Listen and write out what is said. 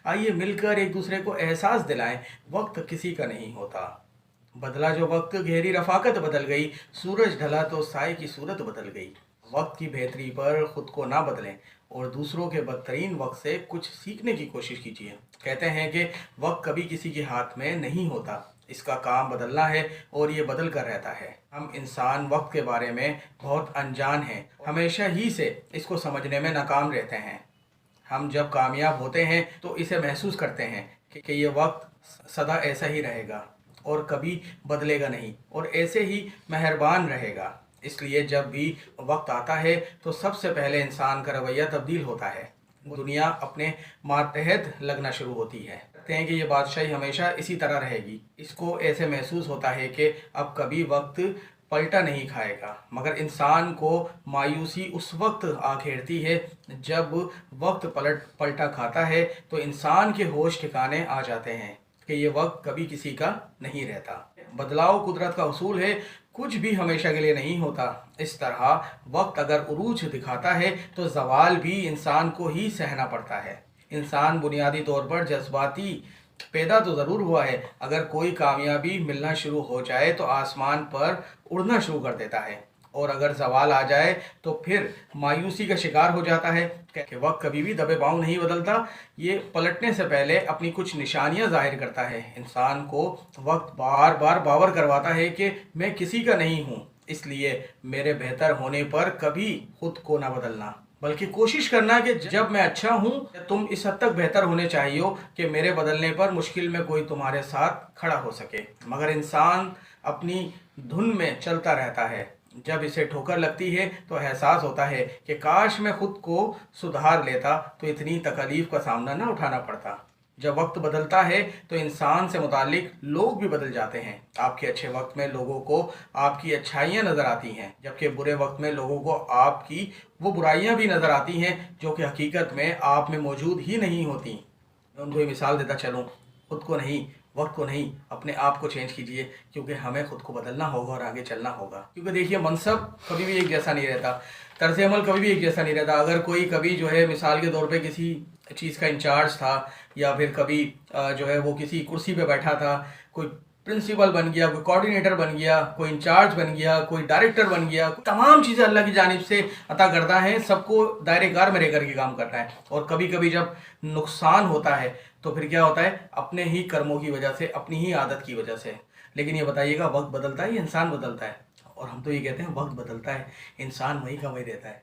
आइए मिलकर एक दूसरे को एहसास दिलाएं, वक्त किसी का नहीं होता। बदला जो वक्त गहरी रफाकत बदल गई, सूरज ढला तो साए की सूरत बदल गई। वक्त की बेहतरी पर खुद को ना बदलें और दूसरों के बदतरीन वक्त से कुछ सीखने की कोशिश कीजिए। कहते हैं कि वक्त कभी किसी के हाथ में नहीं होता, इसका काम बदलना है और ये बदल कर रहता है। हम इंसान वक्त के बारे में बहुत अनजान हैं, हमेशा ही से इसको समझने में नाकाम रहते हैं। हम जब कामयाब होते हैं तो इसे महसूस करते हैं कि ये वक्त सदा ऐसा ही रहेगा और कभी बदलेगा नहीं और ऐसे ही मेहरबान रहेगा। इसलिए जब भी वक्त आता है तो सबसे पहले इंसान का रवैया तब्दील होता है, दुनिया अपने मातहत लगना शुरू होती है। कहते हैं कि ये बादशाही हमेशा इसी तरह रहेगी। इसको ऐसे महसूस होता है कि अब कभी वक्त पलटा नहीं खाएगा, मगर इंसान को मायूसी उस वक्त आ घेरती है जब वक्त पलटा खाता है तो इंसान के होश ठिकाने आ जाते हैं कि ये वक्त कभी किसी का नहीं रहता। बदलाव कुदरत का उसूल है, कुछ भी हमेशा के लिए नहीं होता। इस तरह वक्त अगर उरूज दिखाता है तो ज़वाल भी इंसान को ही सहना पड़ता है। इंसान बुनियादी तौर पर जज्बाती पैदा तो ज़रूर हुआ है, अगर कोई कामयाबी मिलना शुरू हो जाए तो आसमान पर उड़ना शुरू कर देता है और अगर ज़वाल आ जाए तो फिर मायूसी का शिकार हो जाता है कि वक्त कभी भी दबे पाँव नहीं बदलता, ये पलटने से पहले अपनी कुछ निशानियां जाहिर करता है। इंसान को वक्त बार बार बावर करवाता है कि मैं किसी का नहीं हूँ, इसलिए मेरे बेहतर होने पर कभी खुद को ना बदलना, बल्कि कोशिश करना कि जब मैं अच्छा हूँ तुम इस हद तक बेहतर होने चाहिए कि मेरे बदलने पर मुश्किल में कोई तुम्हारे साथ खड़ा हो सके। मगर इंसान अपनी धुन में चलता रहता है, जब इसे ठोकर लगती है तो एहसास होता है कि काश मैं खुद को सुधार लेता तो इतनी तकलीफ का सामना ना उठाना पड़ता। जब वक्त बदलता है तो इंसान से मुतालिक लोग भी बदल जाते हैं। आपके अच्छे वक्त में लोगों को आपकी अच्छाइयाँ नज़र आती हैं, जबकि बुरे वक्त में लोगों को आपकी वो बुराइयाँ भी नज़र आती हैं जो कि हकीकत में आप में मौजूद ही नहीं होती। मैं उनको ये मिसाल देता चलूँ, खुद को नहीं, वक्त को नहीं, अपने आप को चेंज कीजिए, क्योंकि हमें खुद को बदलना होगा और आगे चलना होगा। क्योंकि देखिए, मनसब कभी भी एक जैसा नहीं रहता, तर्ज अमल कभी भी एक जैसा नहीं रहता। अगर कोई कभी जो है मिसाल के तौर पे किसी चीज़ का इंचार्ज था या फिर कभी जो है वो किसी कुर्सी पे बैठा था, कोई प्रिंसिपल बन गया, कोई कोऑर्डिनेटर बन गया, कोई इंचार्ज बन गया, कोई डायरेक्टर बन गया, तमाम चीज़ें अल्लाह की जानिब से अता करता है, सबको दायरे कार में रह करके काम करना है। और कभी कभी जब नुकसान होता है तो फिर क्या होता है, अपने ही कर्मों की वजह से, अपनी ही आदत की वजह से। लेकिन ये बताइएगा, वक्त बदलता है या इंसान बदलता है? और हम तो ये कहते हैं वक्त बदलता है, इंसान वही का वही रहता है।